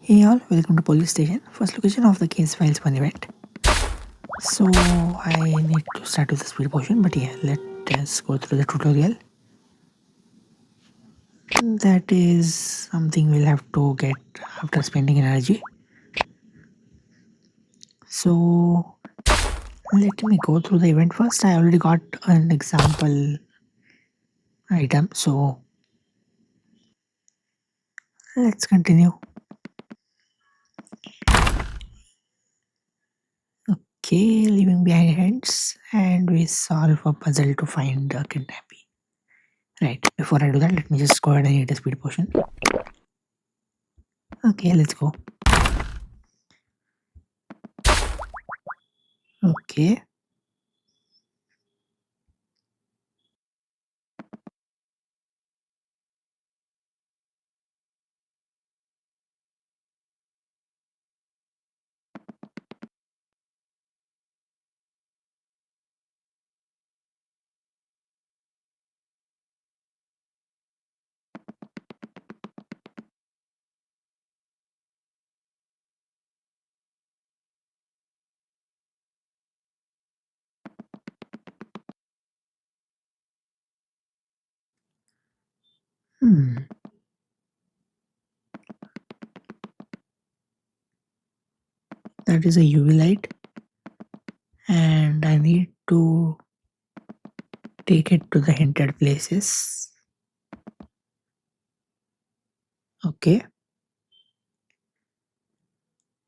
Hey all, welcome to police station. First location of the case files one event. So I need to start with the speed portion, but yeah, let us go through the tutorial. That is something we'll have to get after spending energy. So let me go through the event first. I already got an example item, so let's continue. Okay, leaving behind hints, and we solve a puzzle to find a kidnappee. Right, before I do that, let me just go ahead and hit the speed potion. Okay, let's go. Okay. Hmm. That is a UV light, and I need to take it to the hinted places. Okay.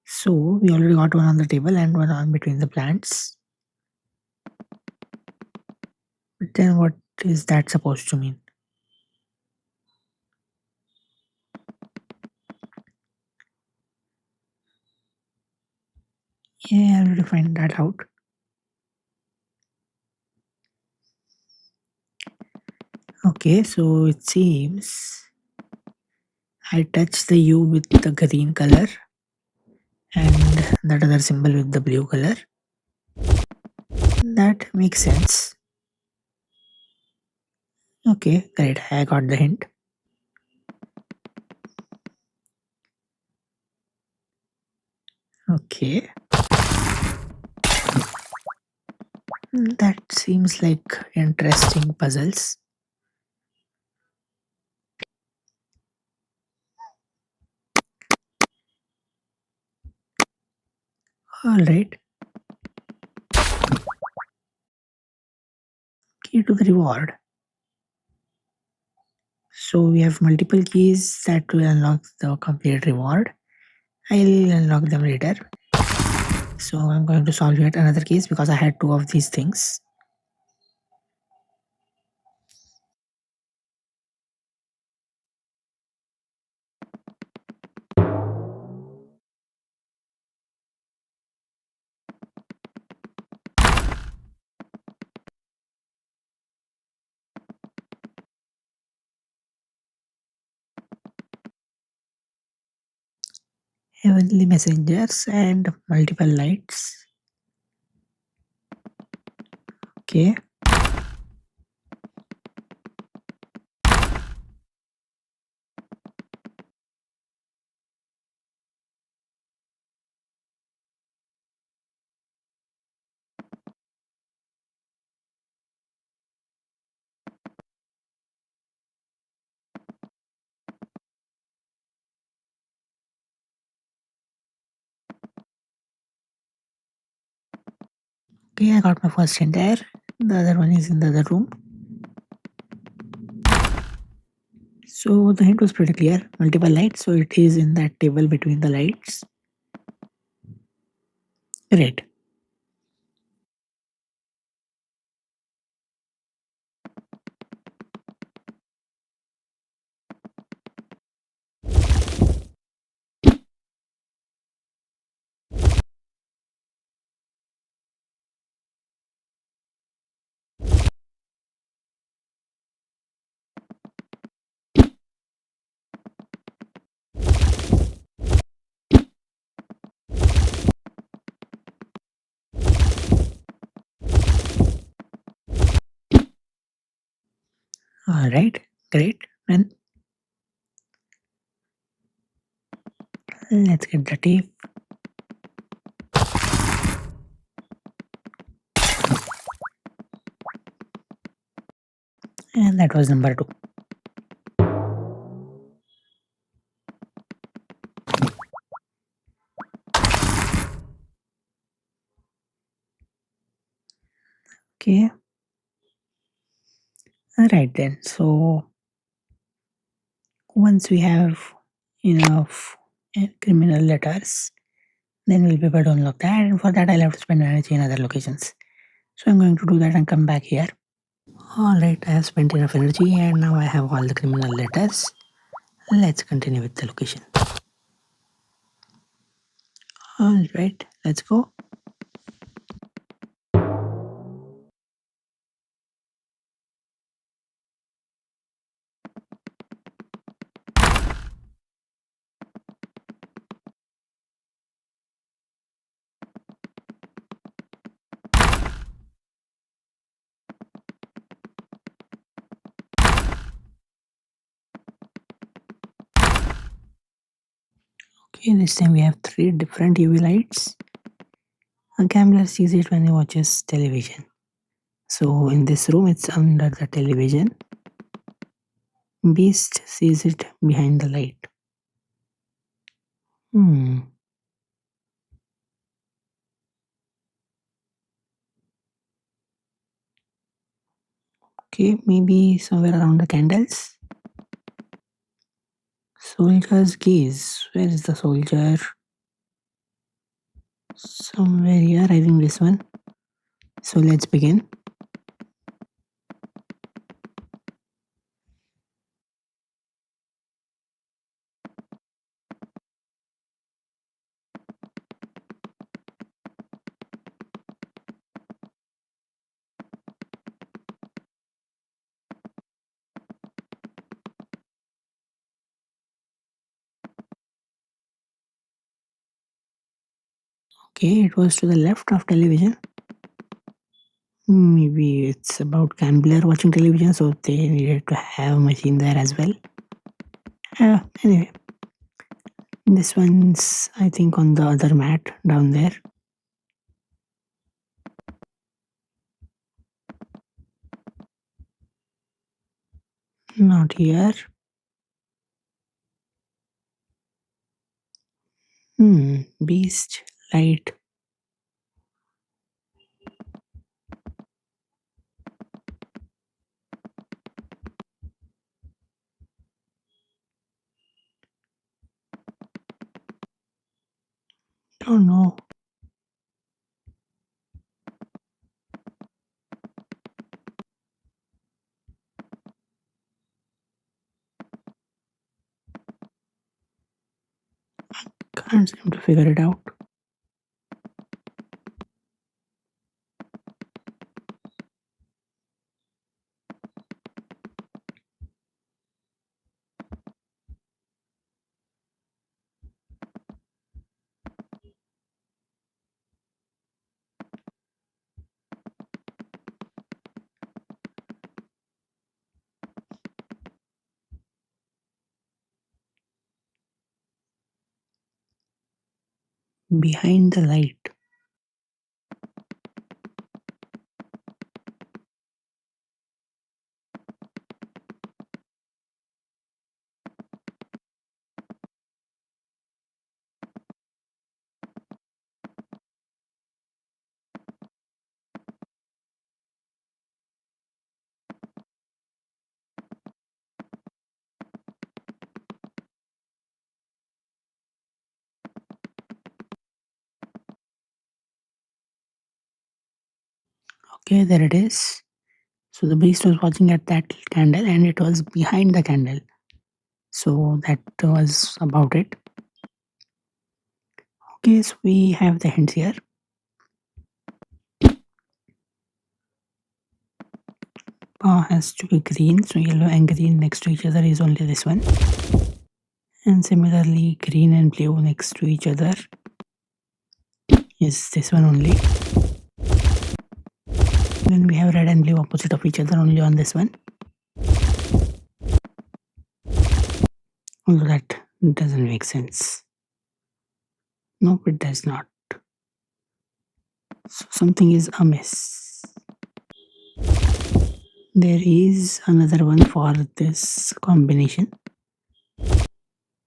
So we already got one on the table and one on between the plants. But then what is that supposed to mean? Yeah, I already find that out. Okay, so it seems I touch the U with the green color and that other symbol with the blue color. That makes sense. Okay, great. I got the hint. Okay. That seems like interesting puzzles. All right. Key to the reward. So we have multiple keys that will unlock the complete reward. I'll unlock them later. So I'm going to solve yet another case because I had two of these things. Heavenly messengers and multiple lights. Okay. Okay, I got my first hint there. The other one is in the other room. So the hint was pretty clear. Multiple lights. So it is in that table between the lights. Great. All right. Great. And Let's get the tape. And that was number 2. Okay. Alright then. So once we have enough criminal letters, then we'll be able to unlock that. And for that, I'll have to spend energy in other locations. So I'm going to do that and come back here. Alright, I have spent enough energy and now I have all the criminal letters. Let's continue with the location. Alright, let's go. Okay, this time we have 3 different UV lights. A gambler sees it when he watches television. So in this room, it's under the television. Beast sees it behind the light. Hmm. Okay, maybe somewhere around the candles. Soldier's gaze. Where is the soldier? Somewhere here, I think this one. So let's begin. Okay, it was to the left of television. Maybe it's about gambler watching television, so they needed to have a machine there as well. Anyway, this one's I think on the other mat down there. Not here. Beast, light. Don't know. Can't seem to figure it out. Behind the light. Okay, there it is. So the beast was watching at that candle and it was behind the candle. So that was about it. Okay, so we have the hints here. Paw has to be green, so yellow and green next to each other is only this one. And similarly, green and blue next to each other is this one only. Then we have red and blue opposite of each other only on this one. Although that doesn't make sense. Nope, it does not. So something is amiss. There is another one for this combination.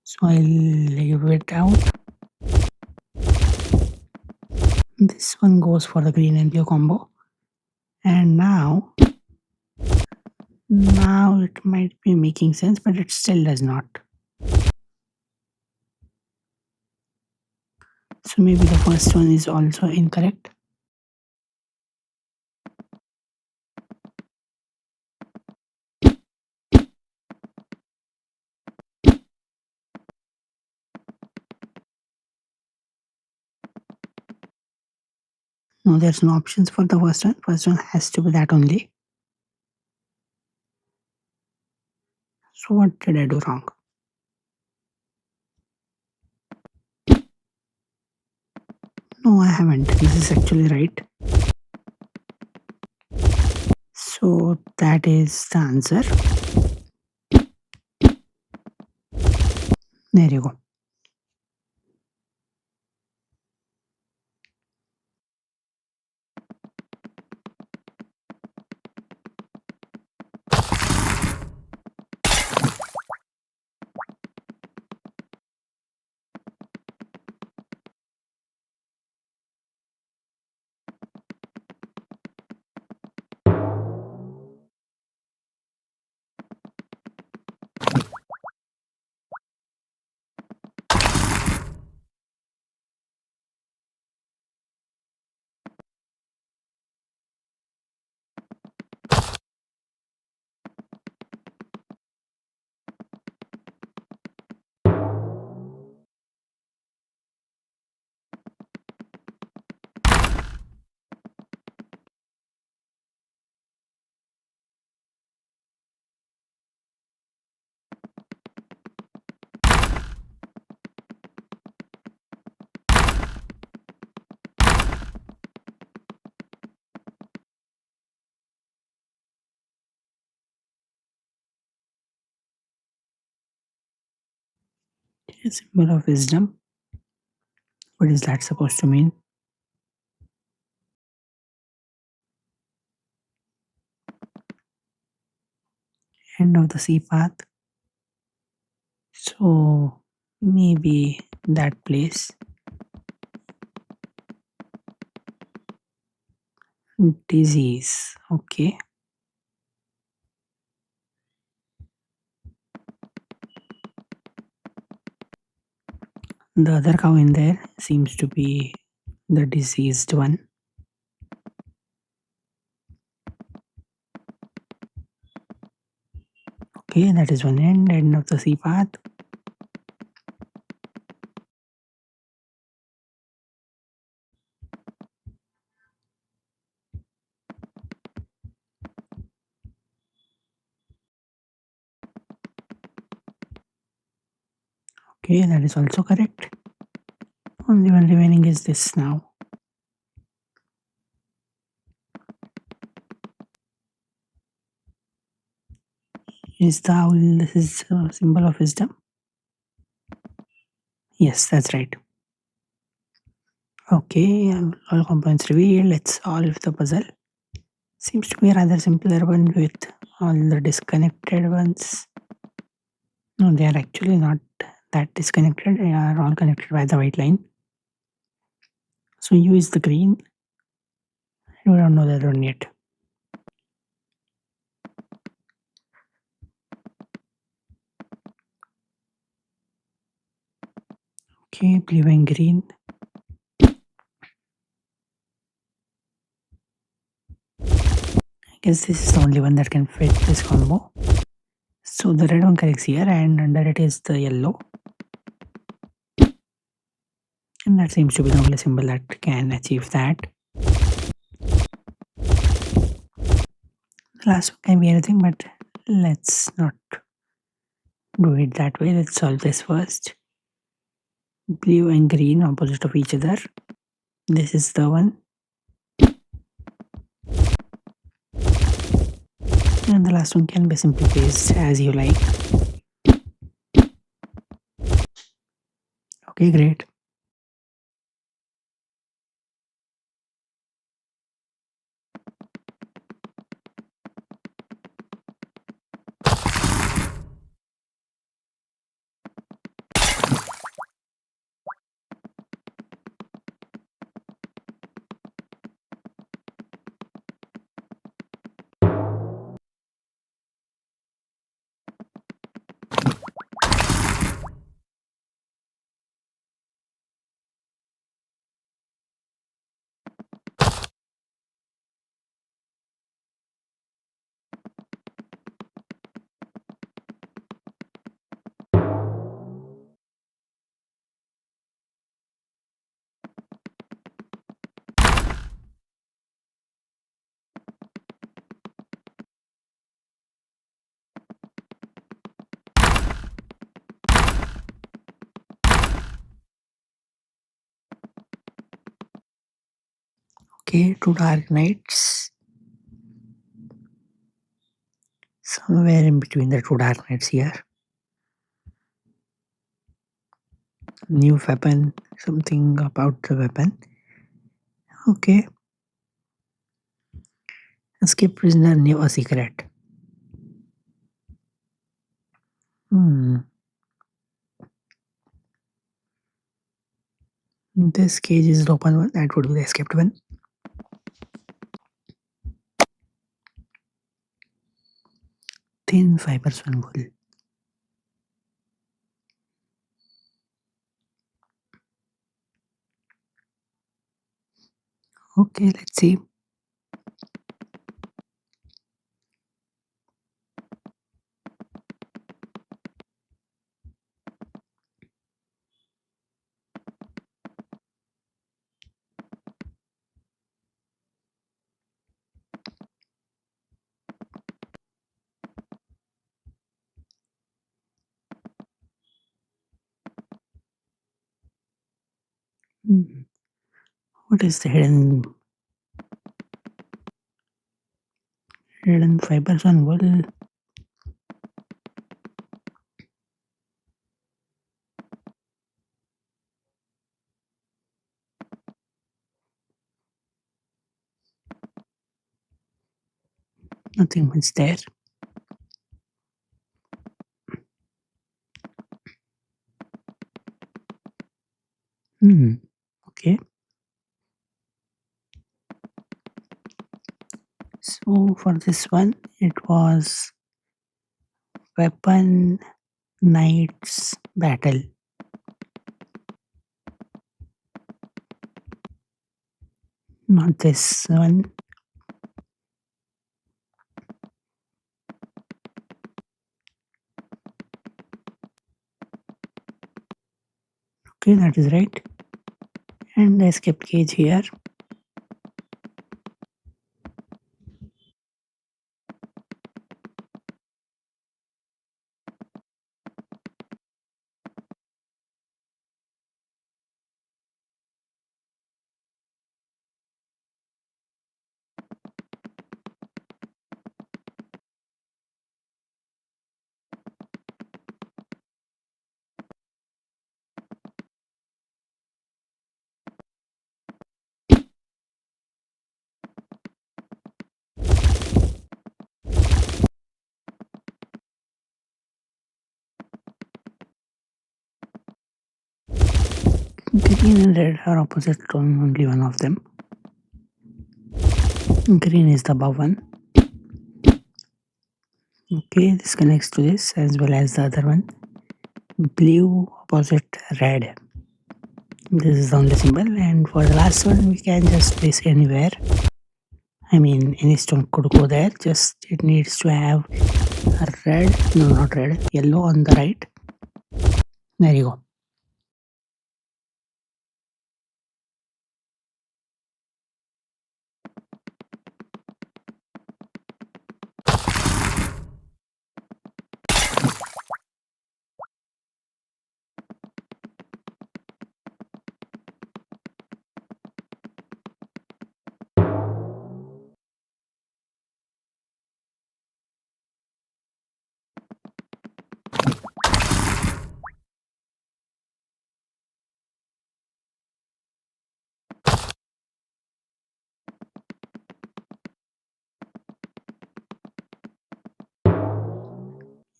So I'll leave it out. This one goes for the green and blue combo. And now it might be making sense, but it still does not. So maybe the first one is also incorrect. No, there's no options for the first one. First one has to be that only. So what did I do wrong? No, I haven't. This is actually right. So that is the answer. There you go. A symbol of wisdom. What is that supposed to mean? End of the sea path. So maybe that place. Disease. Okay. The other cow in there seems to be the diseased one. Okay, that is one end of the sea path. Okay, that is also correct. Only one remaining is this now. Is the owl this is a symbol of wisdom? Yes, that's right. Okay, all components revealed. Let's solve the puzzle. Seems to be a rather simpler one with all the disconnected ones. No, they are actually not that disconnected. They are all connected by the white line. So U is the green. We don't know that one yet. Okay, blue and green. I guess this is the only one that can fit this combo. So the red one corrects here, and under it is the yellow. And that seems to be the only symbol that can achieve that. The last one can be anything, but let's not do it that way. Let's solve this first. Blue and green opposite of each other. This is the one. And the last one can be simply placed as you like. Okay, great. Okay, two dark nights. Somewhere in between the two dark nights here. New weapon, something about the weapon. Okay. Escape prisoner knew a secret. Hmm. This cage is the open one. That would be the escaped one. Thin fibers one wool. Okay, let's see. Hmm. What is the hidden fibers on wool? Nothing much there. Hmm. Okay. So for this one, it was weapon knights battle. Not this one. Okay, that is right. And the escape cage here. Green and red are opposite on only one of them. Green is the above one. Okay, this connects to this as well as the other one. Blue opposite red. This is the only symbol, and for the last one, we can just place anywhere. I mean, any stone could go there. Just it needs to have a red, no, not red, yellow on the right. There you go.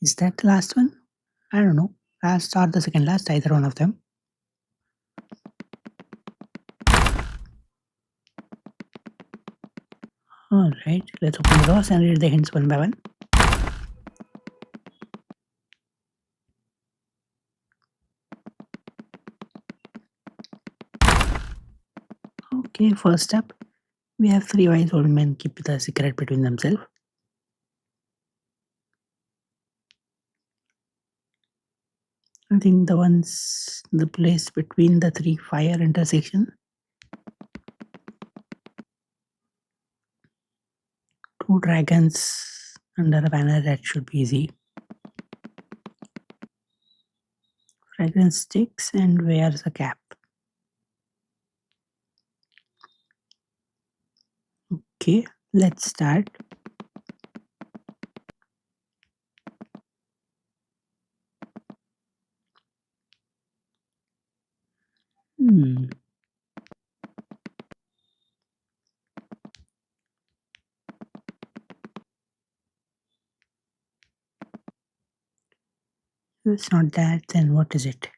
Is that the last one? I don't know. Last or the second last, either one of them. Alright, let's open the doors and read the hints one by one. Okay, first step. We have three wise old men keep the secret between themselves. I think the place between the three fire intersection. Two dragons under a banner, that should be easy. Fragrance sticks and wears a cap. Okay, let's start. Hmm. If it's not that, then what is it?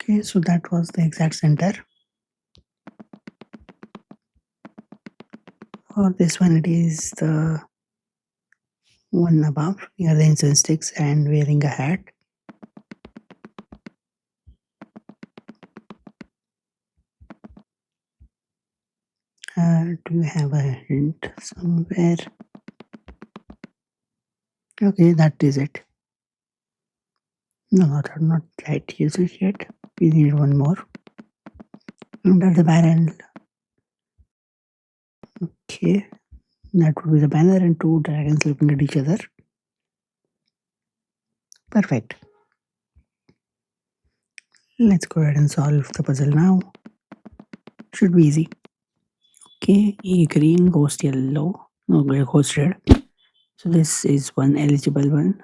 Okay, so that was the exact center. For this one, it is the one above near the incense sticks and wearing a hat. Do you have a hint somewhere? Okay, that is it. No, not right usage yet. We need one more. Under the barrel. Okay, that would be the banner and two dragons looking at each other. Perfect. Let's go ahead and solve the puzzle now. Should be easy. Okay, a green, ghost yellow, no, ghost red. So this is one eligible one.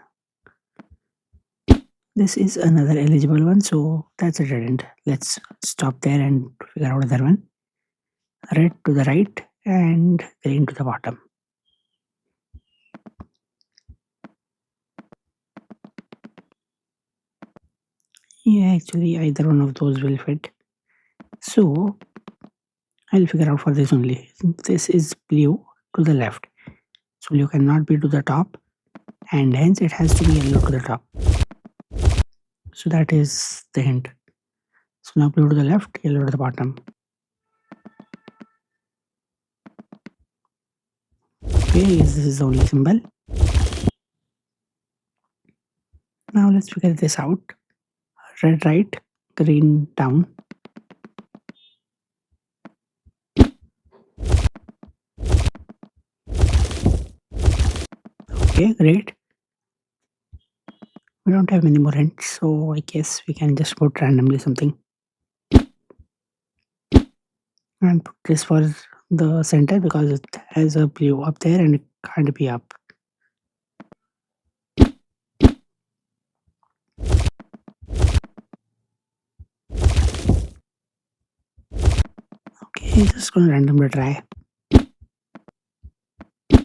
This is another eligible one, so that's a dead end. Let's stop there and figure out another one. Red to the right and green to the bottom. Yeah, actually either one of those will fit. So I'll figure out for this only. This is blue to the left. So blue cannot be to the top and hence it has to be yellow to the top. So that is the hint. So now blue to the left, yellow to the bottom. Okay, yes, this is the only symbol. Now let's figure this out. Red right, green down. Okay, great. We don't have many more hints, so I guess we can just put randomly something. And put this for the center because it has a blue up there and it can't be up. Okay, just gonna randomly try.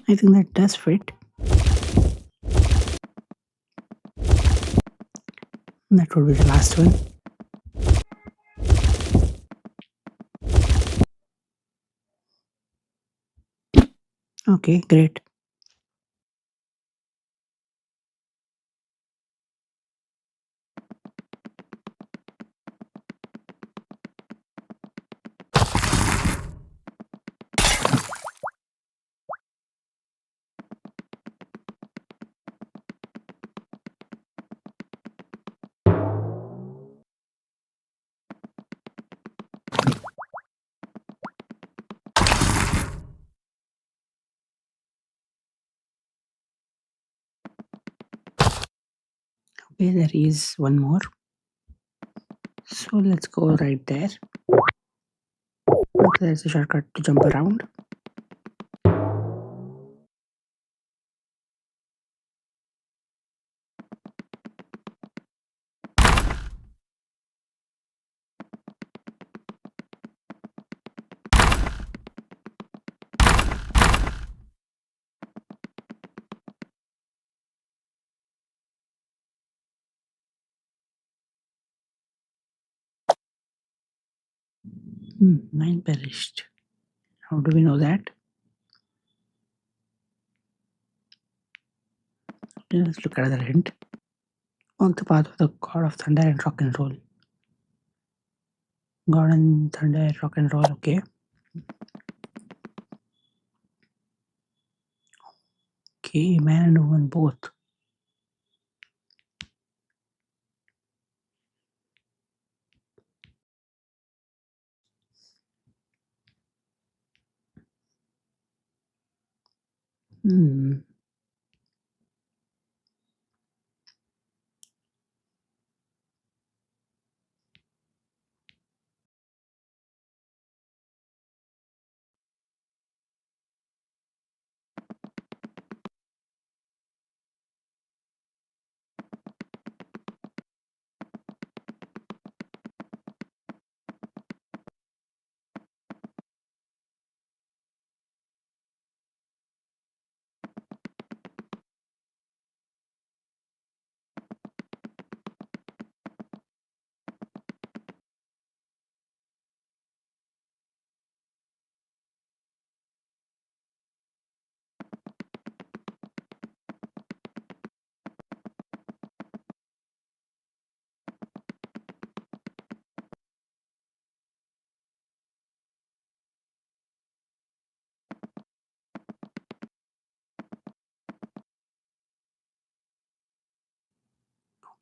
I think that does fit. That would be the last one. Okay, great. Okay, there is one more. So let's go right there. Okay, there's a shortcut to jump around. Mine perished. How do we know that? Let's look at another hint. Walk the path of the god of thunder and rock and roll. God and thunder, rock and roll, okay. Okay, man and woman both. Hmm.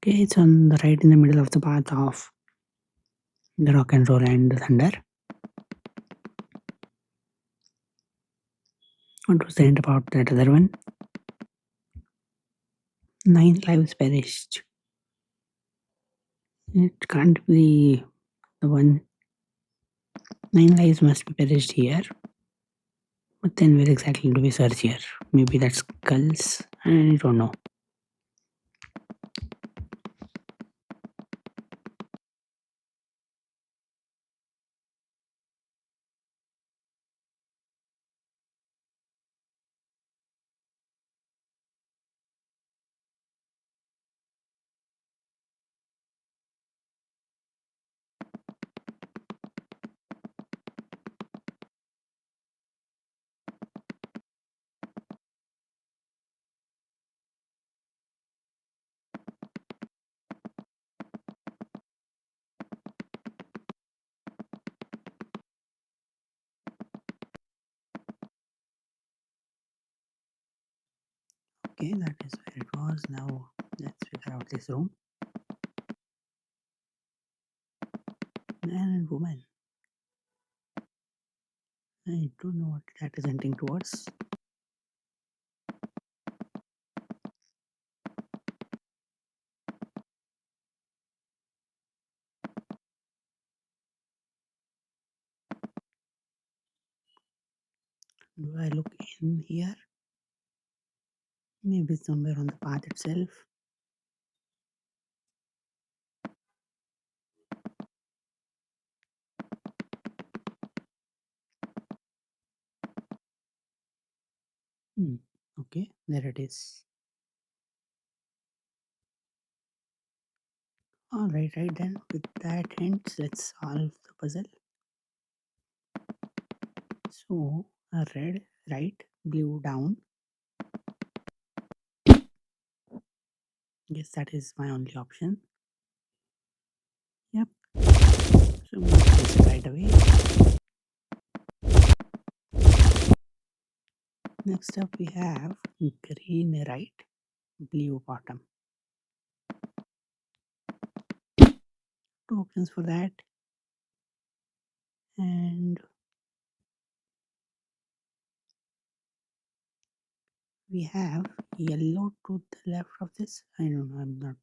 Okay, it's on the right in the middle of the path of the rock and roll and the thunder. What was the hint about that other one? 9 lives perished. It can't be the one. 9 lives must be perished here. But then where exactly do we search here? Maybe that's skulls? I don't know. Okay, that is where it was. Now let's figure out this room. Man and woman. I don't know what that is hinting towards. Do I look in here? Maybe somewhere on the path itself. Hmm. Okay, there it is. Alright, right then. With that hint, let's solve the puzzle. So, a red, right, blue, down. Guess that is my only option. Yep. So, move this right away. Next up, we have green, right, blue, bottom. Two options for that. And we have yellow to the left of this. I don't know, I'm not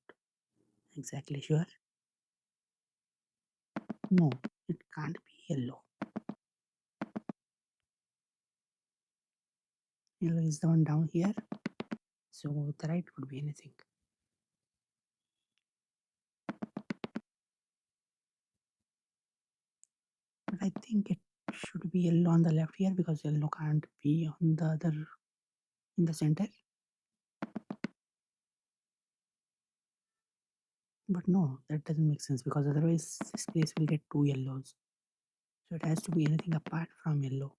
exactly sure. No, it can't be yellow. Yellow is the one down here. So the right could be anything. But I think it should be yellow on the left here because yellow can't be on the other in the center. But no, that doesn't make sense because otherwise this place will get two yellows. So it has to be anything apart from yellow.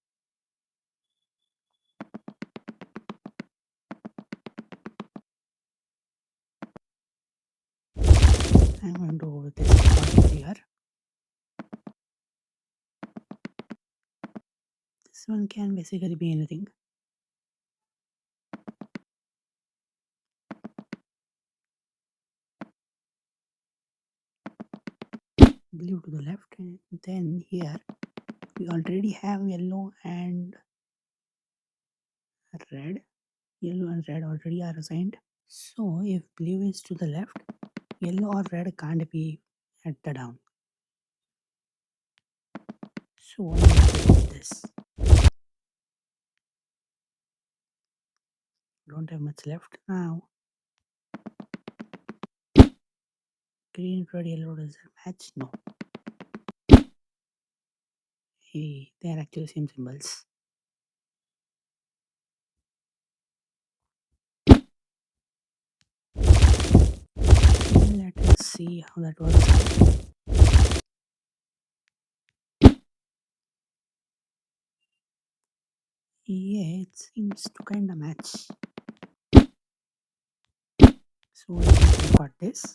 I'm going to go with this one here. This one can basically be anything. Blue to the left, and then here we already have yellow and red. Yellow and red already are assigned. So if blue is to the left, yellow or red can't be at the down. So I'm going to go with this. Don't have much left now. Green, red, yellow, does it match? No. Hey, they are actually same symbols. Let us see how that works out. Yeah, it seems to kinda match. So I think we got this.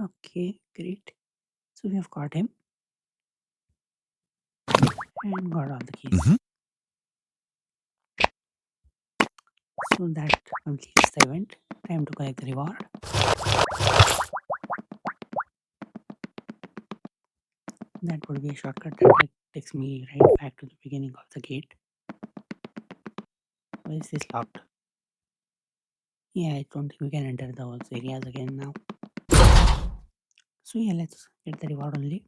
Okay, great. So we have got him and got all the keys. So that completes the event. Time to collect the reward. That would be a shortcut that takes me right back to the beginning of the gate. Why is this locked? Yeah, I don't think we can enter those areas again now. So yeah, let's get the reward only.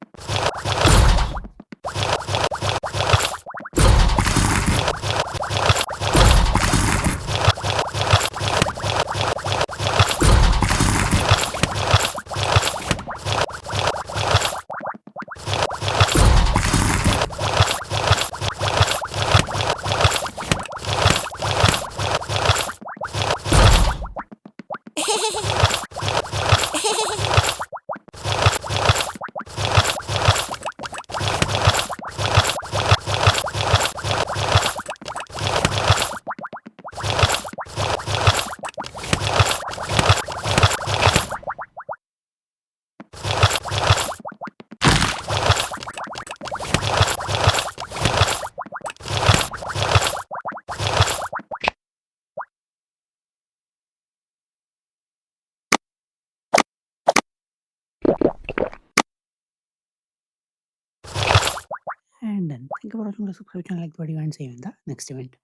And then thank you for watching the subscription, like the video, and see you in the next event.